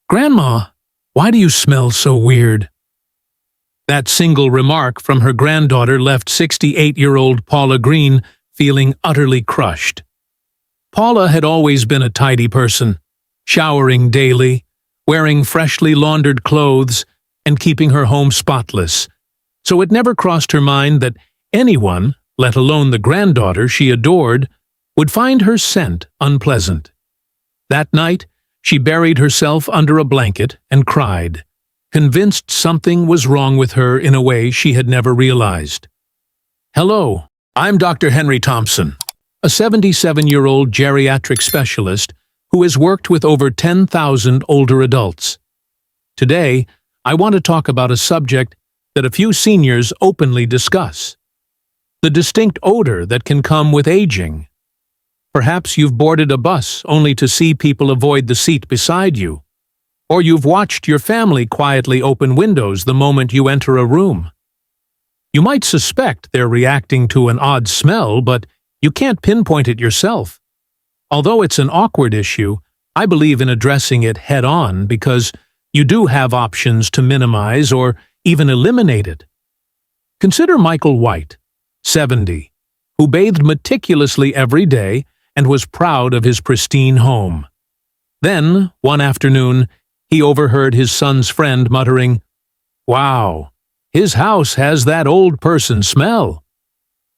"Grandma, why do you smell so weird?" That single remark from her granddaughter left 68-year-old Paula Green feeling utterly crushed. Paula had always been a tidy person, showering daily, wearing freshly laundered clothes, and keeping her home spotless, so it never crossed her mind that anyone, let alone the granddaughter she adored, would find her scent unpleasant. That night, she buried herself under a blanket and cried, convinced something was wrong with her in a way she had never realized. "Hello, I'm Dr. Henry Thompson, a 77-year-old geriatric specialist who has worked with over 10,000 older adults. Today, I want to talk about a subject that a few seniors openly discuss: the distinct odor that can come with aging. Perhaps you've boarded a bus only to see people avoid the seat beside you, or you've watched your family quietly open windows the moment you enter a room. You might suspect they're reacting to an odd smell, but you can't pinpoint it yourself. Although it's an awkward issue, I believe in addressing it head-on because you do have options to minimize or even eliminate it. Consider Michael White, 70, who bathed meticulously every day and was proud of his pristine home. Then, one afternoon, he overheard his son's friend muttering, "Wow, his house has that old person smell."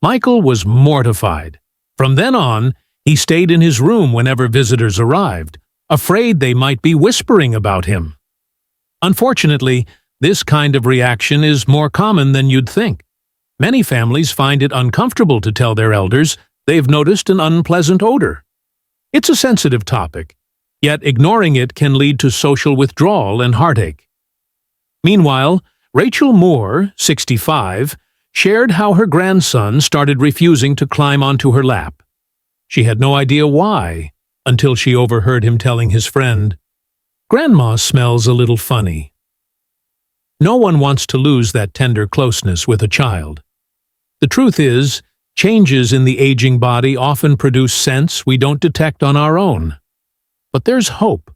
Michael was mortified. From then on, he stayed in his room whenever visitors arrived, afraid they might be whispering about him. Unfortunately, this kind of reaction is more common than you'd think. Many families find it uncomfortable to tell their elders they've noticed an unpleasant odor. It's a sensitive topic, yet ignoring it can lead to social withdrawal and heartache. Meanwhile, Rachel Moore, 65, shared how her grandson started refusing to climb onto her lap. She had no idea why, until she overheard him telling his friend, "Grandma smells a little funny." No one wants to lose that tender closeness with a child. The truth is, changes in the aging body often produce scents we don't detect on our own. But there's hope.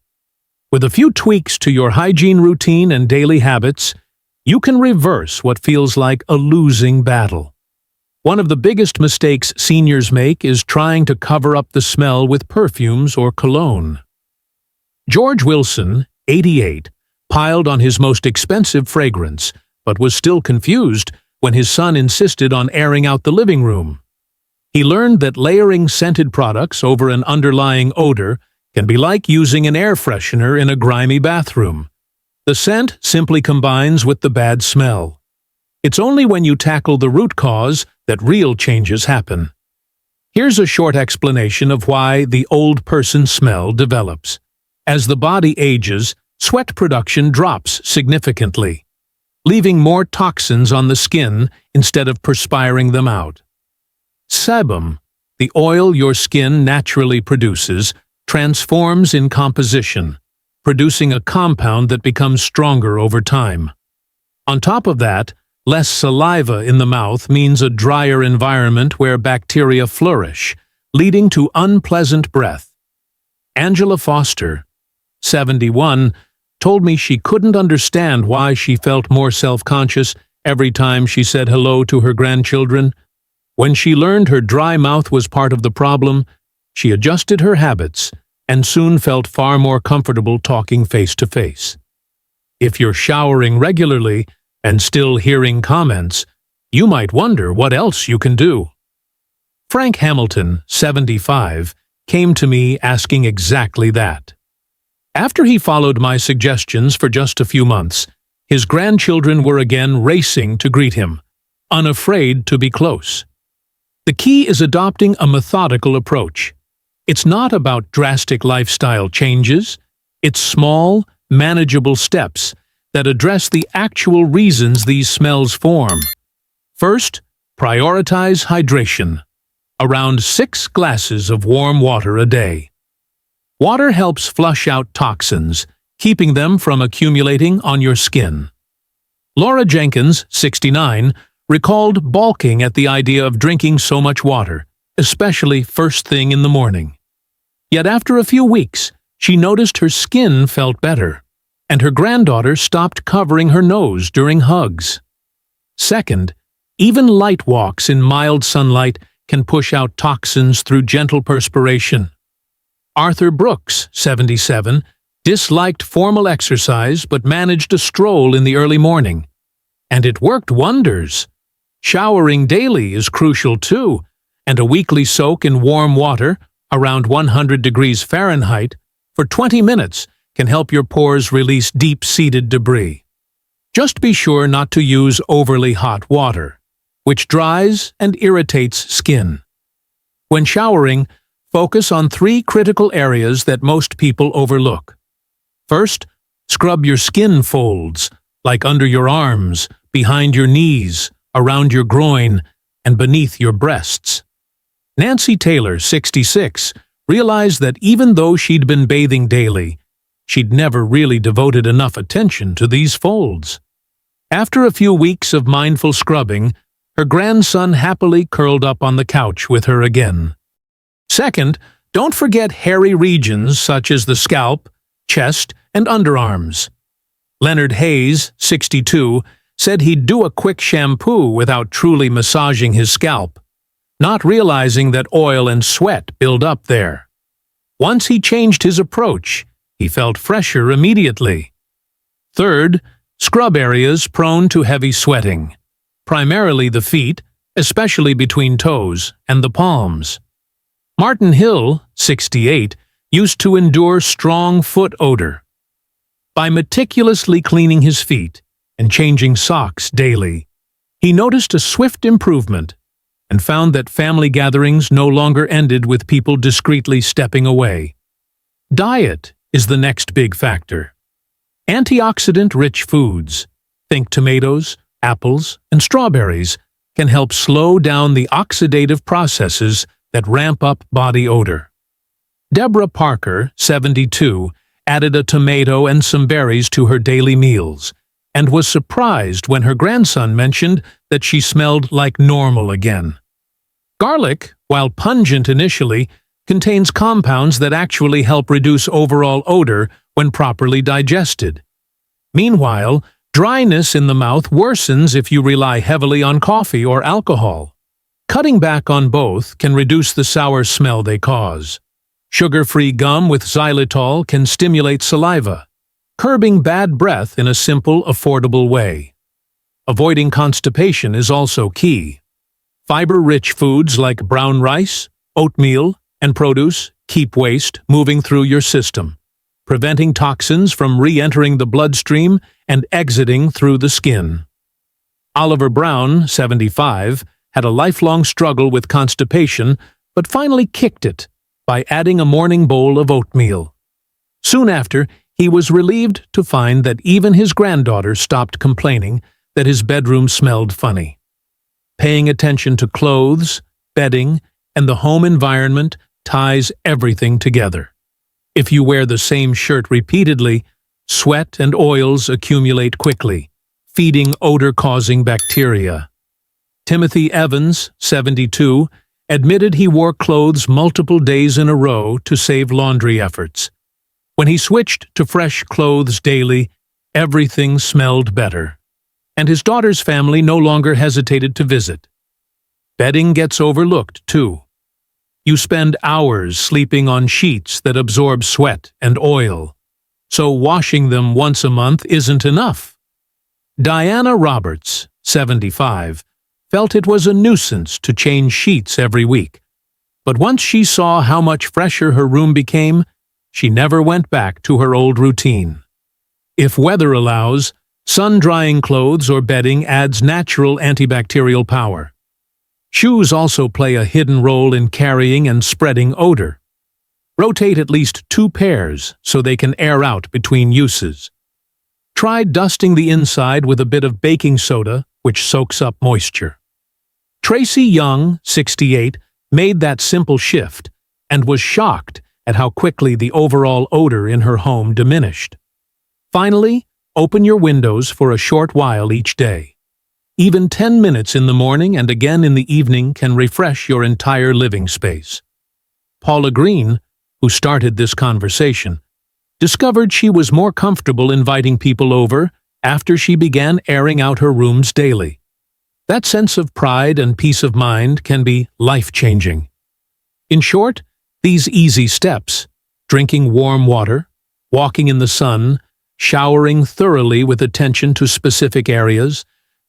With a few tweaks to your hygiene routine and daily habits, you can reverse what feels like a losing battle. One of the biggest mistakes seniors make is trying to cover up the smell with perfumes or cologne. George Wilson, 88, piled on his most expensive fragrance, but was still confused when his son insisted on airing out the living room. He learned that layering scented products over an underlying odor can be like using an air freshener in a grimy bathroom. The scent simply combines with the bad smell. It's only when you tackle the root cause that real changes happen. Here's a short explanation of why the old person smell develops. As the body ages, sweat production drops significantly, leaving more toxins on the skin instead of perspiring them out. Sebum, the oil your skin naturally produces, transforms in composition, producing a compound that becomes stronger over time. On top of that, less saliva in the mouth means a drier environment where bacteria flourish, leading to unpleasant breath. Angela Foster, 71, told me she couldn't understand why she felt more self-conscious every time she said hello to her grandchildren. When she learned her dry mouth was part of the problem, she adjusted her habits and soon felt far more comfortable talking face-to-face. If you're showering regularly and still hearing comments, you might wonder what else you can do. Frank Hamilton, 75, came to me asking exactly that. After he followed my suggestions for just a few months, his grandchildren were again racing to greet him, unafraid to be close. The key is adopting a methodical approach. It's not about drastic lifestyle changes. It's small, manageable steps that address the actual reasons these smells form. First, prioritize hydration. Around 6 glasses of warm water a day. Water helps flush out toxins, keeping them from accumulating on your skin. Laura Jenkins, 69, recalled balking at the idea of drinking so much water, especially first thing in the morning. Yet after a few weeks, she noticed her skin felt better. and her granddaughter stopped covering her nose during hugs. Second, even light walks in mild sunlight can push out toxins through gentle perspiration. Arthur Brooks, 77, disliked formal exercise but managed a stroll in the early morning. And it worked wonders. Showering daily is crucial too, and a weekly soak in warm water, around 100 degrees Fahrenheit, for 20 minutes can help your pores release deep-seated debris. Just be sure not to use overly hot water, which dries and irritates skin. When showering, focus on 3 critical areas that most people overlook. First, scrub your skin folds, like under your arms, behind your knees, around your groin, and beneath your breasts. Nancy Taylor, 66, realized that even though she'd been bathing daily, she'd never really devoted enough attention to these folds. After a few weeks of mindful scrubbing, her grandson happily curled up on the couch with her again. Second, don't forget hairy regions such as the scalp, chest, and underarms. Leonard Hayes, 62, said he'd do a quick shampoo without truly massaging his scalp, not realizing that oil and sweat build up there. Once he changed his approach, he felt fresher immediately. Third, scrub areas prone to heavy sweating, primarily the feet, especially between toes, and the palms. Martin Hill, 68, used to endure strong foot odor. By meticulously cleaning his feet and changing socks daily, he noticed a swift improvement and found that family gatherings no longer ended with people discreetly stepping away. Diet is the next big factor. Antioxidant-rich foods, think tomatoes, apples, and strawberries, can help slow down the oxidative processes that ramp up body odor. Deborah Parker, 72, added a tomato and some berries to her daily meals, and was surprised when her grandson mentioned that she smelled like normal again. Garlic, while pungent initially, contains compounds that actually help reduce overall odor when properly digested. Meanwhile, dryness in the mouth worsens if you rely heavily on coffee or alcohol. Cutting back on both can reduce the sour smell they cause. Sugar-free gum with xylitol can stimulate saliva, curbing bad breath in a simple, affordable way. Avoiding constipation is also key. Fiber-rich foods like brown rice, oatmeal, and produce keep waste moving through your system, preventing toxins from re-entering the bloodstream and exiting through the skin. Oliver Brown, 75, had a lifelong struggle with constipation, but finally kicked it by adding a morning bowl of oatmeal. Soon after, he was relieved to find that even his granddaughter stopped complaining that his bedroom smelled funny. Paying attention to clothes, bedding, and the home environment ties everything together. If you wear the same shirt repeatedly, sweat and oils accumulate quickly, feeding odor-causing bacteria. Timothy Evans, 72, admitted he wore clothes multiple days in a row to save laundry efforts. When he switched to fresh clothes daily, everything smelled better, and his daughter's family no longer hesitated to visit. Bedding gets overlooked, too. You spend hours sleeping on sheets that absorb sweat and oil, so washing them once a month isn't enough. Diana Roberts, 75, felt it was a nuisance to change sheets every week, but once she saw how much fresher her room became, she never went back to her old routine. If weather allows, sun-drying clothes or bedding adds natural antibacterial power. Shoes also play a hidden role in carrying and spreading odor. Rotate at least 2 pairs so they can air out between uses. Try dusting the inside with a bit of baking soda, which soaks up moisture. Tracy Young, 68, made that simple shift and was shocked at how quickly the overall odor in her home diminished. Finally, open your windows for a short while each day. Even 10 minutes in the morning and again in the evening can refresh your entire living space. Paula Green, who started this conversation, discovered she was more comfortable inviting people over after she began airing out her rooms daily. That sense of pride and peace of mind can be life-changing. In short, these easy steps, drinking warm water, walking in the sun, showering thoroughly with attention to specific areas,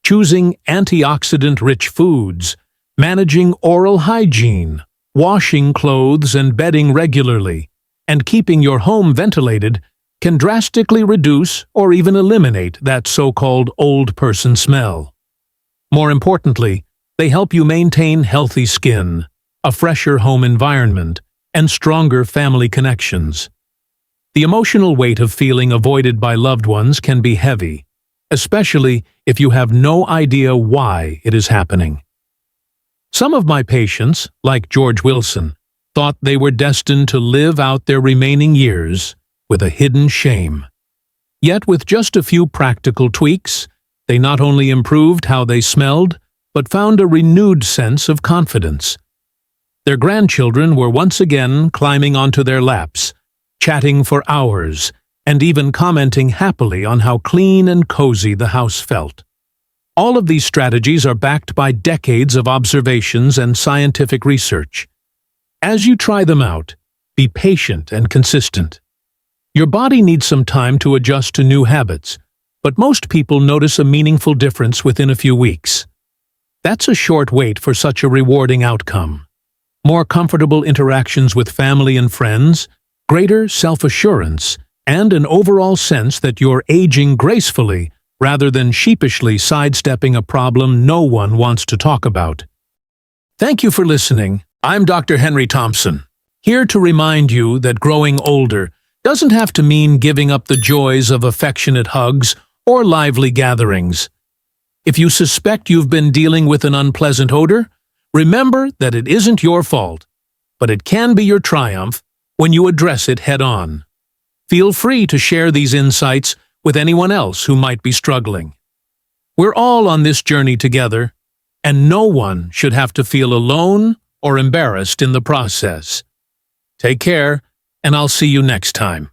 choosing antioxidant-rich foods, managing oral hygiene, washing clothes and bedding regularly, and keeping your home ventilated can drastically reduce or even eliminate that so-called old person smell. More importantly, they help you maintain healthy skin, a fresher home environment, and stronger family connections. The emotional weight of feeling avoided by loved ones can be heavy, especially if you have no idea why it is happening. Some of my patients, like George Wilson, thought they were destined to live out their remaining years with a hidden shame. Yet with just a few practical tweaks, they not only improved how they smelled, but found a renewed sense of confidence. Their grandchildren were once again climbing onto their laps, chatting for hours, and even commenting happily on how clean and cozy the house felt. All of these strategies are backed by decades of observations and scientific research. As you try them out, be patient and consistent. Your body needs some time to adjust to new habits, but most people notice a meaningful difference within a few weeks. That's a short wait for such a rewarding outcome. More comfortable interactions with family and friends, greater self-assurance, and an overall sense that you're aging gracefully rather than sheepishly sidestepping a problem no one wants to talk about. Thank you for listening. I'm Dr. Henry Thompson, here to remind you that growing older doesn't have to mean giving up the joys of affectionate hugs or lively gatherings. If you suspect you've been dealing with an unpleasant odor, remember that it isn't your fault, but it can be your triumph when you address it head-on. Feel free to share these insights with anyone else who might be struggling. We're all on this journey together, and no one should have to feel alone or embarrassed in the process. Take care, and I'll see you next time.